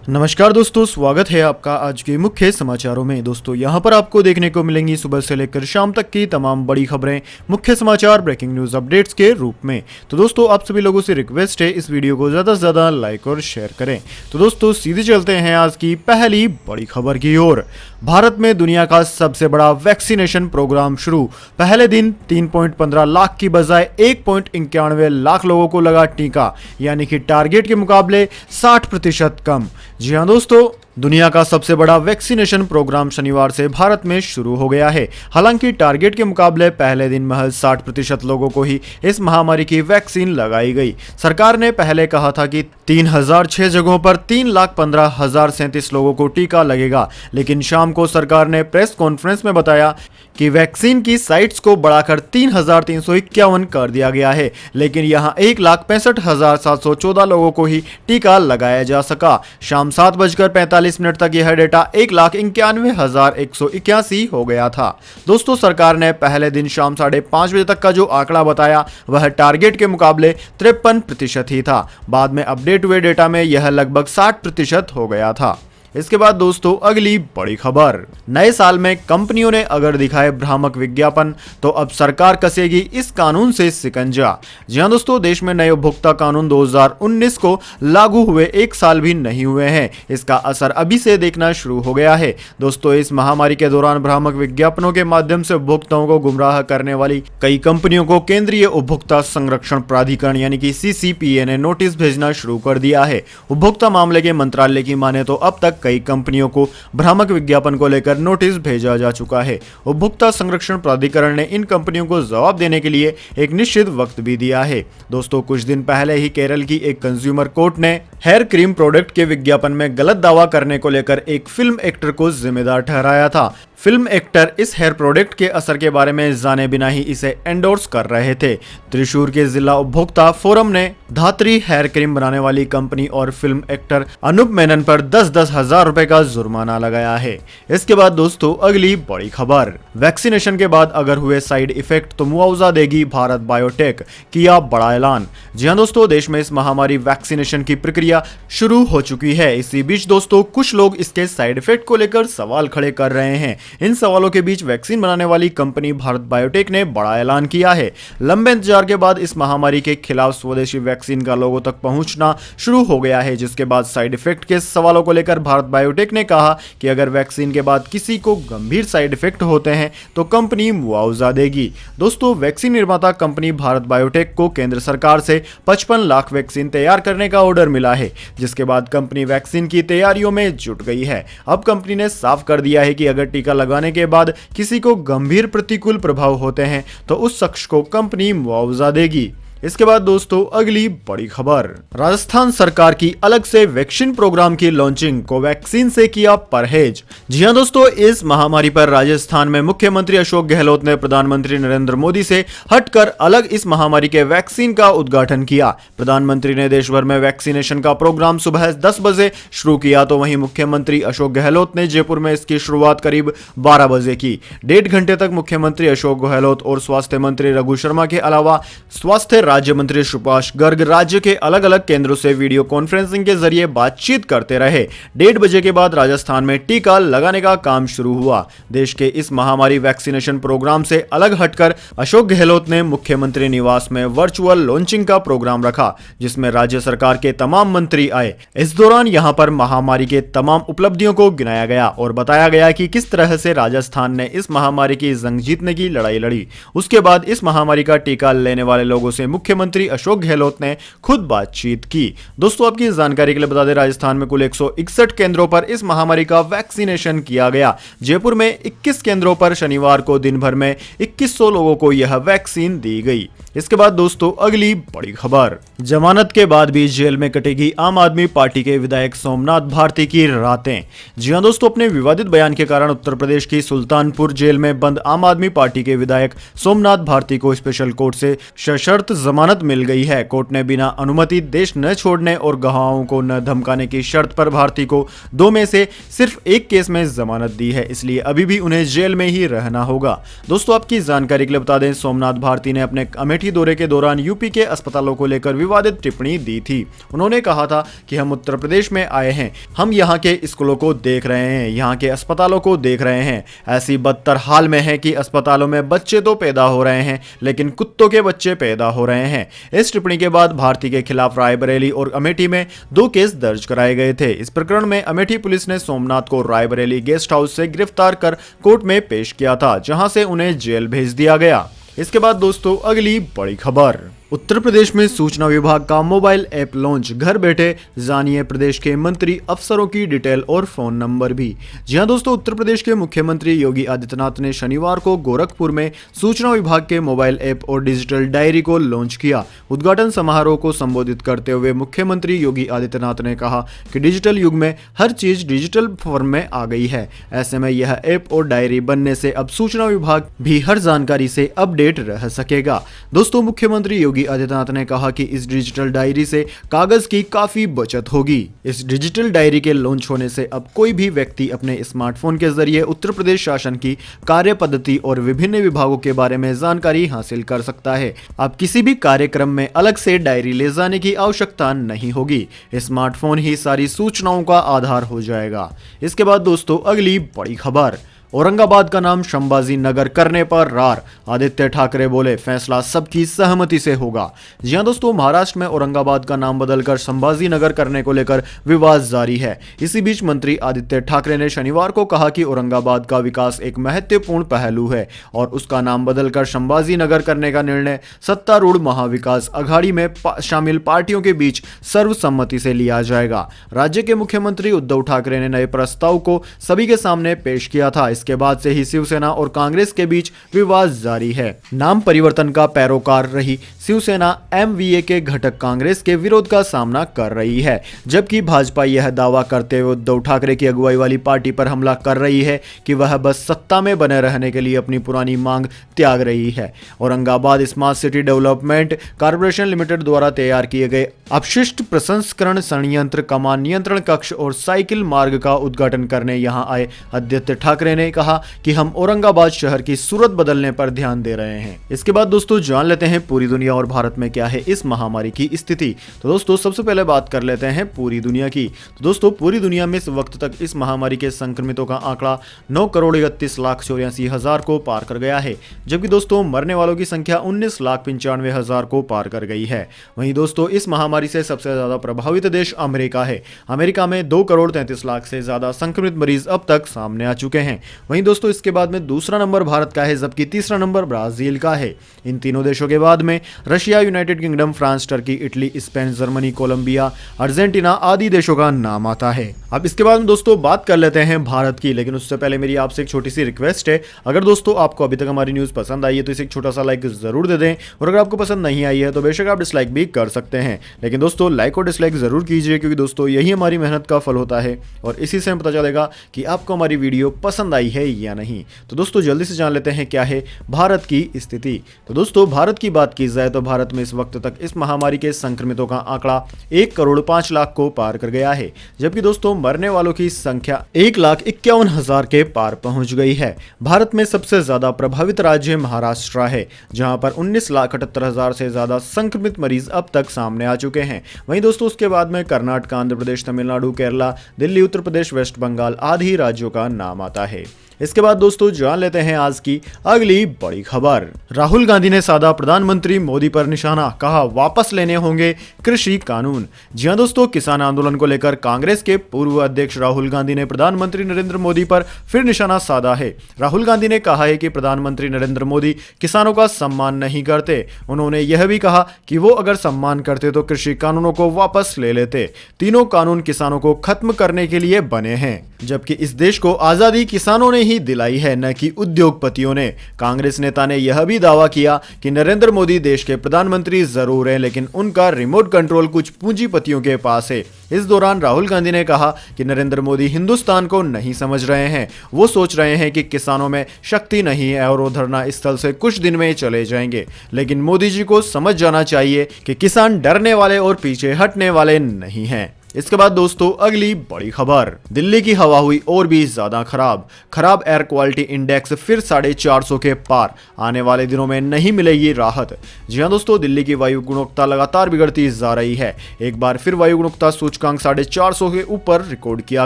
नमस्कार दोस्तों, स्वागत है आपका आज के मुख्य समाचारों में। दोस्तों यहां पर आपको देखने को मिलेंगी सुबह से लेकर शाम तक की तमाम बड़ी खबरें, मुख्य समाचार, ब्रेकिंग न्यूज अपडेट्स के रूप में। तो दोस्तों आप सभी लोगों से रिक्वेस्ट है इस वीडियो को ज़्यादा से ज़्यादा लाइक और शेयर करें। तो दोस्तों सीधे चलते हैं आज की पहली बड़ी खबर की ओर। भारत में दुनिया का सबसे बड़ा वैक्सीनेशन प्रोग्राम शुरू। पहले दिन 3.15 लाख की बजाय 1.91 लाख लोगों को लगा टीका, यानी कि टारगेट के मुकाबले 60% कम। जी हाँ दोस्तों, दुनिया का सबसे बड़ा वैक्सीनेशन प्रोग्राम शनिवार से भारत में शुरू हो गया है। हालांकि टारगेट के मुकाबले पहले दिन महज 60% लोगों को ही इस महामारी की वैक्सीन लगाई गई। सरकार ने पहले कहा था कि 3006 जगहों पर 3,15,037 लोगों को टीका लगेगा, लेकिन शाम को सरकार ने प्रेस कॉन्फ्रेंस में बताया कि वैक्सीन की साइट्स को बढ़ाकर 3,351 कर दिया गया है, लेकिन यहां 1,65,714 लोगों को ही टीका लगाया जा सका। शाम 7:45 तक यह डेटा 1,91,181 हो गया था। दोस्तों सरकार ने पहले दिन शाम 5:30 बजे तक का जो आंकड़ा बताया वह टारगेट के मुकाबले 53% ही था। बाद में अपडेट हुए डेटा में यह लगभग 60% हो गया था। इसके बाद दोस्तों अगली बड़ी खबर, नए साल में कंपनियों ने अगर दिखाए भ्रामक विज्ञापन तो अब सरकार कसेगी इस कानून से शिकंजा। जी हां दोस्तों, देश में नए उपभोक्ता कानून 2019 को लागू हुए 1 साल भी नहीं हुए हैं। इसका असर अभी से देखना शुरू हो गया है। दोस्तों इस महामारी के दौरान भ्रामक विज्ञापनों के माध्यम से उपभोक्ताओं को गुमराह करने वाली कई कंपनियों को केंद्रीय उपभोक्ता संरक्षण प्राधिकरण यानी कि CCPA ने नोटिस भेजना शुरू कर दिया है। उपभोक्ता मामले के मंत्रालय की माने तो अब तक कई कंपनियों को भ्रामक विज्ञापन को लेकर नोटिस भेजा जा चुका है। उपभोक्ता संरक्षण प्राधिकरण ने इन कंपनियों को जवाब देने के लिए एक निश्चित वक्त भी दिया है। दोस्तों कुछ दिन पहले ही केरल की एक कंज्यूमर कोर्ट ने हेयर क्रीम प्रोडक्ट के विज्ञापन में गलत दावा करने को लेकर एक फिल्म एक्टर को जिम्मेदार ठहराया था। फिल्म एक्टर इस हेयर प्रोडक्ट के असर के बारे में जाने बिना ही इसे एंडोर्स कर रहे थे। त्रिशूर के जिला उपभोक्ता फोरम ने धात्री हेयर क्रीम बनाने वाली कंपनी और फिल्म एक्टर अनूप मेनन पर 10-10 हजार रुपए का जुर्माना लगाया है। इसके बाद दोस्तों अगली बड़ी खबर, वैक्सीनेशन के बाद अगर हुए साइड इफेक्ट तो मुआवजा देगी भारत बायोटेक, किया बड़ा ऐलान। जी हां दोस्तों, देश में इस महामारी वैक्सीनेशन की प्रक्रिया शुरू हो चुकी है। इसी बीच दोस्तों कुछ लोग इसके साइड इफेक्ट को लेकर सवाल खड़े कर रहे हैं। इन सवालों के बीच वैक्सीन बनाने वाली कंपनी भारत बायोटेक ने बड़ा ऐलान किया है। लंबे इंतजार के बाद इस महामारी के खिलाफ स्वदेशी वैक्सीन का लोगों तक पहुंचना शुरू हो गया है, जिसके बाद साइड इफेक्ट के सवालों को लेकर भारत बायोटेक ने कहा कि अगर वैक्सीन के बाद किसी को गंभीर साइड इफेक्ट होते हैं तो कंपनी मुआवजा देगी। दोस्तों वैक्सीन निर्माता कंपनी भारत बायोटेक को केंद्र सरकार से 55 लाख वैक्सीन तैयार करने का ऑर्डर मिला है, जिसके बाद कंपनी वैक्सीन की तैयारियों में जुट गई है। अब कंपनी ने साफ कर दिया है कि अगर टीका लगाने के बाद किसी को गंभीर प्रतिकूल प्रभाव होते हैं तो उस शख्स को कंपनी मुआवजा देगी। इसके बाद दोस्तों अगली बड़ी खबर, राजस्थान सरकार की अलग से वैक्सीन प्रोग्राम की लॉन्चिंग, कोवैक्सीन से किया परहेज। जी हां दोस्तों, इस महामारी पर राजस्थान में मुख्यमंत्री अशोक गहलोत ने प्रधानमंत्री नरेंद्र मोदी से हटकर अलग इस महामारी के वैक्सीन का उद्घाटन किया। प्रधानमंत्री ने देश भर में वैक्सीनेशन का प्रोग्राम सुबह 10 बजे शुरू किया, तो वहीं मुख्यमंत्री अशोक गहलोत ने जयपुर में इसकी शुरुआत करीब 12 बजे की। 1.5 घंटे तक मुख्यमंत्री अशोक गहलोत और स्वास्थ्य मंत्री रघु शर्मा के अलावा स्वास्थ्य राज्य मंत्री सुभाष गर्ग राज्य के अलग अलग केंद्रों से वीडियो कॉन्फ्रेंसिंग के जरिए बातचीत करते रहे। 1:30 बजे के बाद राजस्थान में टीका लगाने का काम शुरू हुआ। देश के इस महामारी वैक्सीनेशन प्रोग्राम से अलग हटकर अशोक गहलोत ने मुख्यमंत्री निवास में वर्चुअल लॉन्चिंग का प्रोग्राम रखा, जिसमें राज्य सरकार के तमाम मंत्री आए। इस दौरान यहां पर महामारी के तमाम उपलब्धियों को गिनाया गया और बताया गया कि किस तरह से राजस्थान ने इस महामारी की जंग जीतने की लड़ाई लड़ी। उसके बाद इस महामारी का टीका लेने वाले लोगों से मुख्यमंत्री अशोक गहलोत ने खुद बातचीत की। दोस्तों आपकी जानकारी के लिए बता दें, राजस्थान में कुल 161 केंद्रों पर इस महामारी का वैक्सीनेशन किया गया। जयपुर में 21 केंद्रों पर शनिवार को दिन भर में 2100 लोगों को यह वैक्सीन दी गई। इसके बाद दोस्तों अगली बड़ी खबर, जमानत के बाद भी जेल में कटेगी आम आदमी पार्टी के विधायक सोमनाथ भारती की रातें। जी हां दोस्तों, अपने विवादित बयान के कारण उत्तर प्रदेश की सुल्तानपुर जेल में बंद आम आदमी पार्टी के विधायक सोमनाथ भारती को स्पेशल कोर्ट से सशर्त जमानत मिल गई है। कोर्ट ने बिना अनुमति देश न छोड़ने और गवाहों को न धमकाने की शर्त पर भारती को 2 में से सिर्फ एक केस में जमानत दी है, इसलिए अभी भी उन्हें जेल में ही रहना होगा। दोस्तों, आपकी जानकारी के लिए बता दें, सोमनाथ भारती ने अपने अमेठी दौरे के दौरान यूपी के अस्पतालों को लेकर विवादित टिप्पणी दी थी। उन्होंने कहा था कि हम उत्तर प्रदेश में आए हैं, हम यहाँ के स्कूलों को देख रहे हैं, यहाँ के अस्पतालों को देख रहे हैं। ऐसी बदतर हाल में है कि अस्पतालों में बच्चे तो पैदा हो रहे हैं लेकिन कुत्तों के बच्चे पैदा हो रहे हैं। इस टिप्पणी के बाद भारती के खिलाफ रायबरेली और अमेठी में 2 केस दर्ज कराए गए थे। इस प्रकरण में अमेठी पुलिस ने सोमनाथ को रायबरेली गेस्ट हाउस से गिरफ्तार कर कोर्ट में पेश किया था, जहां से उन्हें जेल भेज दिया गया। इसके बाद दोस्तों, अगली बड़ी खबर, उत्तर प्रदेश में सूचना विभाग का मोबाइल ऐप लॉन्च। घर बैठे जानिए प्रदेश के मंत्री अफसरों की डिटेल और फोन नंबर भी। जी हां दोस्तों, उत्तर प्रदेश के मुख्यमंत्री योगी आदित्यनाथ ने शनिवार को गोरखपुर में सूचना विभाग के मोबाइल ऐप और डिजिटल डायरी को लॉन्च किया। उद्घाटन समारोह को संबोधित करते हुए मुख्यमंत्री योगी आदित्यनाथ ने कहा कि डिजिटल युग में हर चीज डिजिटल फॉर्म में आ गई है। ऐसे में यह ऐप और डायरी बनने से अब सूचना विभाग भी हर जानकारी से अपडेट रह सकेगा। दोस्तों, मुख्यमंत्री योगी आदित्यनाथ ने कहा कि इस डिजिटल डायरी से कागज की काफी बचत होगी। इस डिजिटल डायरी के लॉन्च होने से अब कोई भी व्यक्ति अपने स्मार्टफोन के जरिए उत्तर प्रदेश शासन की कार्य पद्धति और विभिन्न विभागों के बारे में जानकारी हासिल कर सकता है। अब किसी भी कार्यक्रम में अलग से डायरी ले जाने की आवश्यकता नहीं होगी। स्मार्टफोन ही सारी सूचनाओं का आधार हो जाएगा। इसके बाद दोस्तों, अगली बड़ी खबर, औरंगाबाद का नाम संभाजी नगर करने पर रार। आदित्य ठाकरे बोले, फैसला सबकी सहमति से होगा। जी हां दोस्तों, महाराष्ट्र में औरंगाबाद का नाम बदलकर संभाजी नगर करने को लेकर विवाद जारी है। इसी बीच मंत्री आदित्य ठाकरे ने शनिवार को कहा कि औरंगाबाद का विकास एक महत्वपूर्ण पहलू है और उसका नाम बदलकर संभाजी नगर करने का निर्णय सत्तारूढ़ महाविकास अघाड़ी में शामिल पार्टियों के बीच सर्वसम्मति से लिया जाएगा। राज्य के मुख्यमंत्री उद्धव ठाकरे ने नए प्रस्ताव को सभी के सामने पेश किया था। इसके बाद से ही शिवसेना और कांग्रेस के बीच विवाद जारी है। नाम परिवर्तन का पैरोकार रही शिवसेना एमवीए के घटक कांग्रेस के विरोध का सामना कर रही है, जबकि भाजपा यह दावा करते हुए उद्धव ठाकरे की अगुवाई वाली पार्टी पर हमला कर रही है कि वह बस सत्ता में बने रहने के लिए अपनी पुरानी मांग त्याग रही है। Aurangabad smart city development corporation limited द्वारा तैयार किए गए अपशिष्ट प्रसंस्करण संयंत्र, कमान नियंत्रण कक्ष और साइकिल मार्ग का उद्घाटन करने यहां आए आदित्य ठाकरे ने कहा कि हम औरंगाबाद शहर की सूरत बदलने पर ध्यान दे रहे हैं। इसके बाद दोस्तों, जान लेते हैं पूरी दुनिया और भारत में क्या है इस महामारी की स्थिति। तो दोस्तों, सबसे पहले बात कर लेते हैं पूरी दुनिया की। तो दोस्तों, पूरी दुनिया में इस वक्त तक इस महामारी के संक्रमितों का आंकड़ा 9,31,84,000 को पार कर गया है, जबकि दोस्तों मरने वालों की संख्या 19,95,000 को पार कर गई है। वहीं दोस्तों, इस महामारी से सबसे ज्यादा प्रभावित देश अमेरिका है। अमेरिका में 2,33,00,000 से ज्यादा संक्रमित मरीज अब तक सामने आ चुके हैं। वहीं दोस्तों, इसके बाद में दूसरा नंबर भारत का है, जबकि तीसरा नंबर ब्राजील का है। इन तीनों देशों के बाद में Russia, United Kingdom, France, Turkey, Italy, Spain, Germany, Colombia, Argentina आदि देशों का नाम आता है। अब इसके बाद में दोस्तों बात कर लेते हैं भारत की, लेकिन उससे पहले मेरी आपसे एक छोटी सी रिक्वेस्ट है। अगर दोस्तों आपको अभी तक हमारी न्यूज पसंद आई है तो इसे एक छोटा सा लाइक जरूर दे दें, और अगर आपको पसंद नहीं आई है तो बेशक आप डिसलाइक भी कर सकते हैं, लेकिन दोस्तों लाइक और डिसलाइक जरूर कीजिए, क्योंकि दोस्तों यही हमारी मेहनत का फल होता है और इसी से हमें पता चलेगा कि आपको हमारी वीडियो पसंद आई है या नहीं। तो दोस्तों जल्दी से जान लेते हैं क्या है भारत की स्थिति। तो दोस्तों भारत की बात की जाए तो भारत में इस वक्त तक इस महामारी के संक्रमितों का आंकड़ा 1,05,00,000 को पार कर गया है, जबकि दोस्तों मरने वालों की संख्या 1,51,000 के पार पहुंच गई है। भारत में सबसे ज्यादा प्रभावित राज्य महाराष्ट्र है, जहां पर 19,78,000 से ज्यादा संक्रमित मरीज अब तक सामने आ चुके हैं। वहीं दोस्तों उसके बाद में कर्नाटक, आंध्र प्रदेश, तमिलनाडु, केरला, दिल्ली, उत्तर प्रदेश, वेस्ट बंगाल आदि राज्यों का नाम आता है। इसके बाद दोस्तों जान लेते हैं आज की अगली बड़ी खबर। राहुल गांधी ने साधा प्रधानमंत्री मोदी पर निशाना, कहा वापस लेने होंगे कृषि कानून। जी हां दोस्तों, किसान आंदोलन को लेकर कांग्रेस के पूर्व अध्यक्ष राहुल गांधी ने प्रधानमंत्री नरेंद्र मोदी पर फिर निशाना साधा है। राहुल गांधी ने कहा है कि प्रधानमंत्री नरेंद्र मोदी किसानों का सम्मान नहीं करते। उन्होंने यह भी कहा कि वो अगर सम्मान करते तो कृषि कानूनों को वापस ले लेते। तीनों कानून किसानों को खत्म करने के लिए बने हैं, जबकि इस देश को आजादी किसानों ने ही दिलाई है, न कि उद्योगपतियों ने। कांग्रेस नेता ने यह भी दावा किया कि नरेंद्र मोदी देश के प्रधानमंत्री जरूर हैं, लेकिन उनका रिमोट कंट्रोल कुछ पूंजीपतियों के पास है। इस दौरान राहुल गांधी ने कहा कि नरेंद्र मोदी हिंदुस्तान को नहीं समझ रहे हैं। वो सोच रहे हैं कि किसानों में शक्ति नहीं है और वो धरना स्थल से कुछ दिन में चले जाएंगे। लेकिन मोदी जी को समझ जाना चाहिए कि किसान डरने वाले और पीछे हटने वाले नहीं हैं। इसके बाद दोस्तों अगली बड़ी खबर, दिल्ली की हवा हुई और भी ज्यादा खराब एयर क्वालिटी इंडेक्स फिर 450 के पार, आने वाले दिनों में नहीं मिलेगी राहत। जी हां दोस्तों, दिल्ली की वायु गुणवत्ता लगातार बिगड़ती जा रही है। एक बार फिर वायु गुणवत्ता सूचकांक 450 के ऊपर रिकॉर्ड किया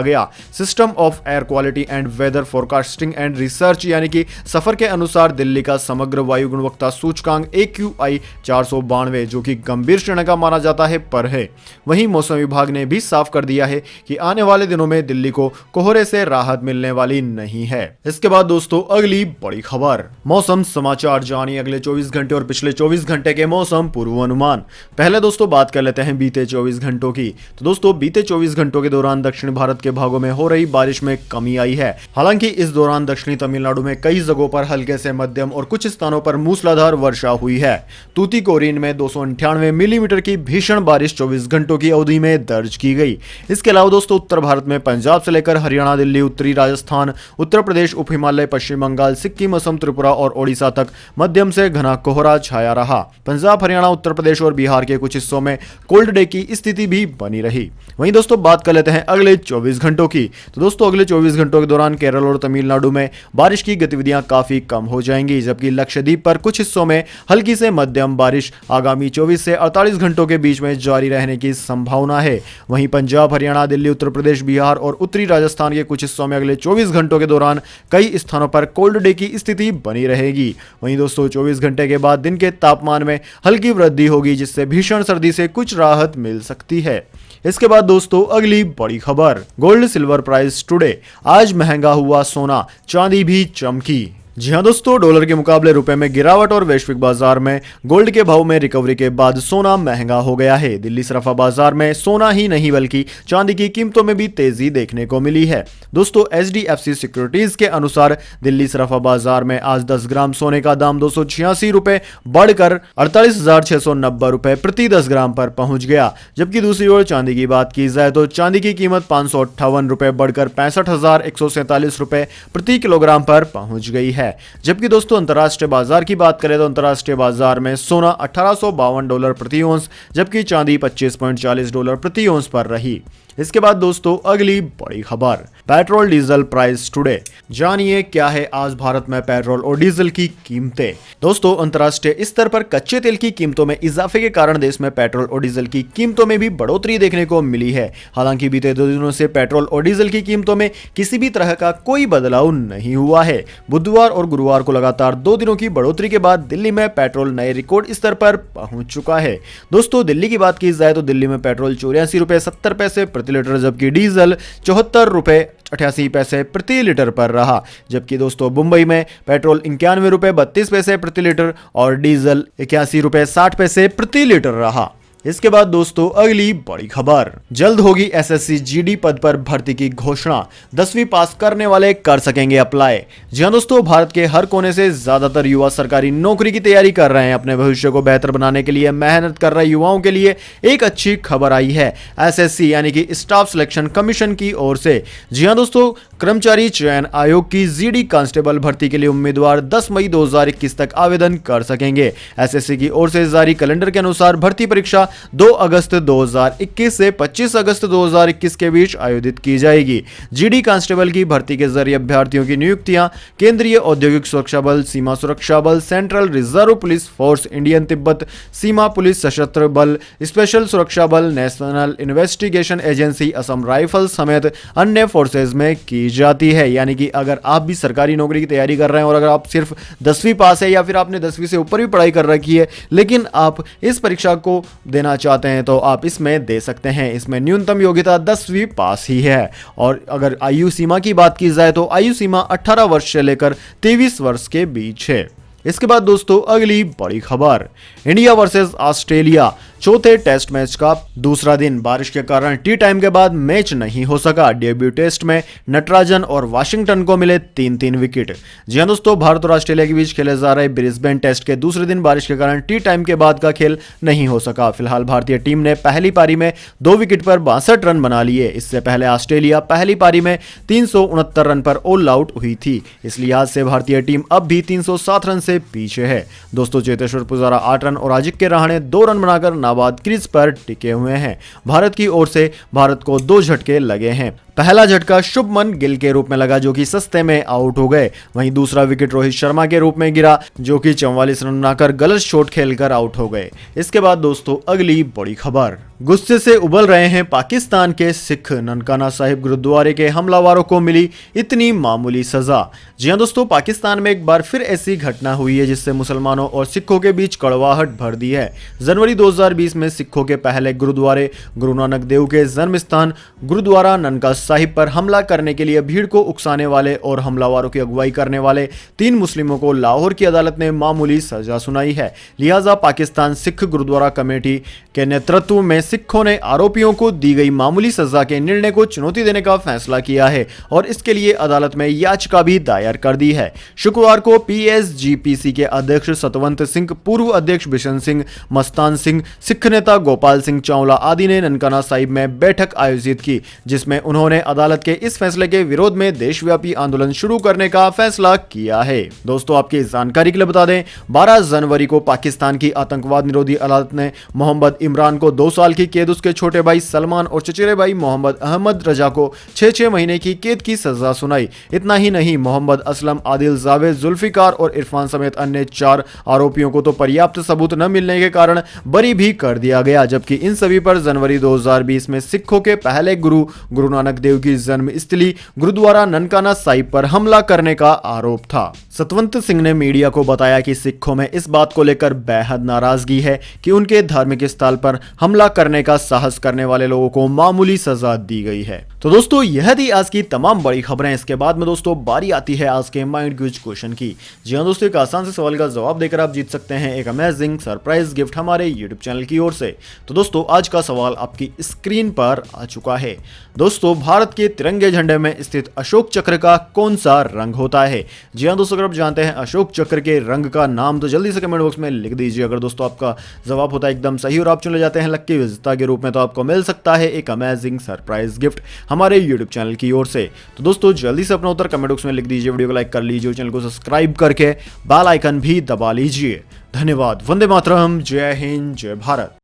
गया। System of air quality and weather forecasting and research यानी कि सफर के अनुसार दिल्ली का समग्र वायु गुणवत्ता सूचकांक AQI 492 जो कि गंभीर श्रेणी का माना जाता है पर है। वहीं मौसम विभाग ने भी साफ कर दिया है कि आने वाले दिनों में दिल्ली को कोहरे से राहत मिलने वाली नहीं है। इसके बाद दोस्तों अगली बड़ी खबर, मौसम समाचार, जानिए अगले 24 घंटे और पिछले 24 घंटे के मौसम पूर्वानुमान। पहले दोस्तों बात कर लेते हैं बीते 24 घंटों की। तो दोस्तों बीते 24 घंटों के दौरान दक्षिण भारत के भागों में हो रही बारिश में कमी आई है। हालांकि इस दौरान दक्षिणी तमिलनाडु में कई जगहों पर हल्के से मध्यम और कुछ स्थानों पर मूसलाधार वर्षा हुई है। तूतीकोरिन में 298 मिलीमीटर की भीषण बारिश 24 घंटों की अवधि में दर्ज की गई। इसके अलावा दोस्तों उत्तर भारत में पंजाब से लेकर हरियाणा, दिल्ली, उत्तरी राजस्थान, उत्तर प्रदेश, उप हिमालय, पश्चिम बंगाल, सिक्किम, असम, त्रिपुरा और ओडिशा तक मध्यम से घना कोहरा छाया रहा। पंजाब, हरियाणा, उत्तर प्रदेश और बिहार के कुछ हिस्सों में कोल्ड डे की स्थिति भी बनी रही। वहीं दोस्तों बात कर लेते हैं अगले 24 घंटों की। तो दोस्तों अगले 24 घंटों के दौरान केरल और तमिलनाडु में बारिश की गतिविधियां काफी कम हो जाएंगी, जबकि लक्षद्वीप पर कुछ हिस्सों में हल्की से मध्यम बारिश आगामी 24 से 48 घंटों के बीच में जारी रहने की संभावना है। वहीं पंजाब, हरियाणा, दिल्ली, उत्तर प्रदेश, बिहार और उत्तरी राजस्थान के कुछ हिस्सों में अगले 24 घंटों के दौरान कई स्थानों पर कोल्ड डे की स्थिति बनी रहेगी। वहीं दोस्तों 24 घंटे के बाद दिन के तापमान में हल्की वृद्धि होगी, जिससे भीषण सर्दी से कुछ राहत मिल सकती है। इसके बाद दोस्तों अगली बड़ी खबर, गोल्ड सिल्वर प्राइस टुडे, आज महंगा हुआ सोना, चांदी भी चमकी। जी हां दोस्तों, डॉलर के मुकाबले रुपए में गिरावट और वैश्विक बाजार में गोल्ड के भाव में रिकवरी के बाद सोना महंगा हो गया है। दिल्ली सराफा बाजार में सोना ही नहीं बल्कि चांदी की कीमतों में भी तेजी देखने को मिली है। दोस्तों HDFC सिक्योरिटीज के अनुसार दिल्ली सराफा बाजार में आज 10 ग्राम सोने का दाम 286 रुपए बढ़कर 48,690 रुपए प्रति 10 ग्राम पर पहुंच गया। जबकि दूसरी ओर चांदी की बात की जाए तो चांदी की कीमत 558 रुपए बढ़कर 65,147 रुपए प्रति किलोग्राम पर पहुंच गई है। जबकि दोस्तों अंतर्राष्ट्रीय बाजार की बात करें तो अंतर्राष्ट्रीय बाजार में सोना $1852 प्रति औंस, जबकि चांदी $25.40 प्रति औंस पर रही। इसके बाद दोस्तों अगली बड़ी खबर, पेट्रोल डीजल प्राइस टुडे, जानिए क्या है आज भारत में पेट्रोल और डीजल की कीमतें। दोस्तों अंतर्राष्ट्रीय स्तर पर कच्चे तेल की कीमतों में इजाफे के कारण देश में पेट्रोल और डीजल की कीमतों में भी बढ़ोतरी देखने को मिली है। हालांकि बीते 2 दिनों से पेट्रोल और डीजल की कीमतों में किसी भी तरह का कोई बदलाव नहीं हुआ है। बुधवार और गुरुवार को लगातार 2 दिनों की बढ़ोतरी के बाद दिल्ली में पेट्रोल नए रिकॉर्ड स्तर पर पहुंच चुका है। दोस्तों दिल्ली की बात की जाए तो दिल्ली में पेट्रोल 84 रुपए 70 पैसे प्रति लीटर, जबकि डीजल 74 रुपए 88 पैसे प्रति लीटर पर रहा। जबकि दोस्तों मुंबई में पेट्रोल 91 रुपए 32 पैसे प्रति लीटर और डीजल 81 रुपए 60 पैसे प्रति लीटर रहा। इसके बाद दोस्तों अगली बड़ी खबर, जल्द होगी SSC GD पद पर भर्ती की घोषणा, 10वीं पास करने वाले कर सकेंगे अप्लाई। जी हां दोस्तों, भारत के हर कोने से ज्यादातर युवा सरकारी नौकरी की तैयारी कर रहे हैं। अपने भविष्य को बेहतर बनाने के लिए मेहनत कर रहे युवाओं के लिए एक अच्छी खबर आई है SSC यानी कि स्टाफ सिलेक्शन कमीशन की ओर से। जी हां दोस्तों, कर्मचारी चयन आयोग की GD कांस्टेबल भर्ती के लिए उम्मीदवार 10 मई 2021 तक आवेदन कर सकेंगे। SSC की ओर से जारी कैलेंडर के अनुसार भर्ती परीक्षा 2 अगस्त 2021 से 25 अगस्त 2021 के बीच आयोजित की जाएगी। GD कांस्टेबल की भर्ती के जरिए अभ्यर्थियों की नियुक्तियां केंद्रीय औद्योगिक सुरक्षा बल, Seema Suraksha Bal, central reserve police force, Indian Tibbat Seema police, Sashastra Bal, special Suraksha Bal, national investigation agency, Assam rifle समेत अन्य फोर्सेज में की जाती है। यानी कि अगर आप भी सरकारी नौकरी की तैयारी कर रहे हैं और अगर आप सिर्फ 10वीं पास है या फिर आपने 10वीं से ऊपर भी पढ़ाई कर रखी है लेकिन आप इस परीक्षा को देना चाहते हैं तो आप इसमें दे सकते हैं। इसमें न्यूनतम योग्यता 10वीं पास ही है। और अगर आयु सीमा की बात की जाए तो आयु सीमा 18 वर्ष से लेकर 23 वर्ष के बीच है। इसके बाद दोस्तों अगली बड़ी खबर, इंडिया वर्सेस ऑस्ट्रेलिया चौथे टेस्ट मैच का दूसरा दिन। बारिश के कारण टी टाइम के बाद मैच नहीं हो सका। डेब्यू टेस्ट में नटराजन और वाशिंगटन को मिले 3-3 विकेट। जी हां दोस्तों, भारत और ऑस्ट्रेलिया के बीच खेले जा रहे ब्रिस्बेन टेस्ट के दूसरे दिन बारिश के कारण टी टाइम के बाद का खेल नहीं हो सका। फिलहाल भारतीय टीम ने पहली पारी में 2 विकेट पर 62 रन बना लिए। इससे पहले ऑस्ट्रेलिया पहली पारी में 369 रन पर ऑल आउट हुई थी। इस लिहाज से भारतीय टीम अब भी 307 रन से पीछे है। दोस्तों, चेतेश्वर पुजारा 8 रन और अजिंक्य रहाणे 2 रन बनाकर नाबाद क्रीज पर टिके हुए हैं। भारत की ओर से भारत को 2 झटके लगे हैं। पहला झटका शुभमन गिल के रूप में लगा, जो कि सस्ते में आउट हो गए। वहीं दूसरा विकेट रोहित शर्मा के रूप में गिरा, जो कि 44 रन बनाकर गलत शॉट खेलकर आउट हो गए। इसके बाद दोस्तों अगली बड़ी खबर, गुस्से से उबल रहे हैं पाकिस्तान के सिख। ननकाना साहिब गुरुद्वारे के हमलावरों को मिली इतनी मामूली सजा। जी हां दोस्तों, पाकिस्तान में एक बार फिर ऐसी घटना हुई है जिससे मुसलमानों और सिखों के बीच कड़वाहट भर दी है। जनवरी 2020 में सिखों के पहले गुरुद्वारे गुरु नानक देव के जन्म स्थान गुरुद्वारा ननकाना साहिब पर हमला करने के लिए भीड़ को उकसाने वाले और हमलावरों की अगुवाई करने वाले 3 मुस्लिमों को लाहौर की अदालत ने मामूली सजा सुनाई है। लिहाजा पाकिस्तान सिख गुरुद्वारा कमेटी के नेतृत्व में सिखों ने आरोपियों को दी गई मामूली सजा के निर्णय को चुनौती देने का फैसला किया है और इसके लिए अदालत में याचिका भी दायर कर दी है। शुक्रवार को पीएसजीपीसी के अध्यक्ष सतवंत सिंह, पूर्व अध्यक्ष बिशन सिंह, मस्तान सिंह, सिख नेता गोपाल सिंह चावला आदि ने ननकाना साहिब में बैठक आयोजित की, जिसमें उन्होंने अदालत के इस फैसले के विरोध में देशव्यापी आंदोलन शुरू करने का फैसला किया है। दोस्तों, आपकी जानकारी के लिए बता दें, 12 जनवरी को पाकिस्तान की आतंकवाद निरोधी अदालत ने मोहम्मद इमरान को 2 साल की कैद, उसके छोटे भाई सलमान और चचेरे भाई मोहम्मद अहमद रजा को 6-6 महीने की कैद की सजा सुनाई। इतना ही नहीं, मोहम्मद असलम, आदिल, जावेद, जुल्फिकार और इरफान समेत अन्य 4 आरोपियों को तो पर्याप्त सबूत न मिलने के कारण बरी भी कर दिया गया, जबकि इन सभी पर जनवरी 2020 में सिखों के पहले गुरु गुरु नानक देव की जन्मस्थली गुरुद्वारा ननकाना साहिब पर हमला करने का आरोप था। सतवंत सिंह ने मीडिया को बताया कि सिखों में इस बात को लेकर बेहद नाराजगी है कि उनके धार्मिक स्थल पर हमला करने का साहस करने वाले लोगों को मामूली सजा दी गई है। तो दोस्तों, यह थी आज की तमाम बड़ी खबरें। इसके बाद में दोस्तों बारी आती है आज के माइंड क्विज क्वेश्चन की। जी हां दोस्तों, एक आसान से सवाल का जवाब देकर आप जीत सकते हैं एक अमेजिंग सरप्राइज गिफ्ट हमारे यूट्यूब चैनल की ओर से। तो दोस्तों, आज का सवाल आपकी स्क्रीन पर आ चुका है। दोस्तों, भारत के तिरंगे झंडे में स्थित अशोक चक्र का कौन सा रंग होता है? जी हां दोस्तों, अगर आप जानते हैं अशोक चक्र के रंग का नाम तो जल्दी से कमेंट बॉक्स में लिख दीजिए। अगर दोस्तों आपका जवाब होता है एकदम सही और आप चुने जाते हैं लक्की विजेता के रूप में, तो आपको मिल सकता है एक अमेजिंग सरप्राइज गिफ्ट हमारे यूट्यूब चैनल की ओर से। तो दोस्तों जल्दी से अपना उत्तर कमेंट बॉक्स में लिख दीजिए, वीडियो को लाइक कर लीजिए और चैनल को सब्सक्राइब करके बेल आइकन भी दबा लीजिए। धन्यवाद। वंदे मातरम। जय हिंद, जय भारत।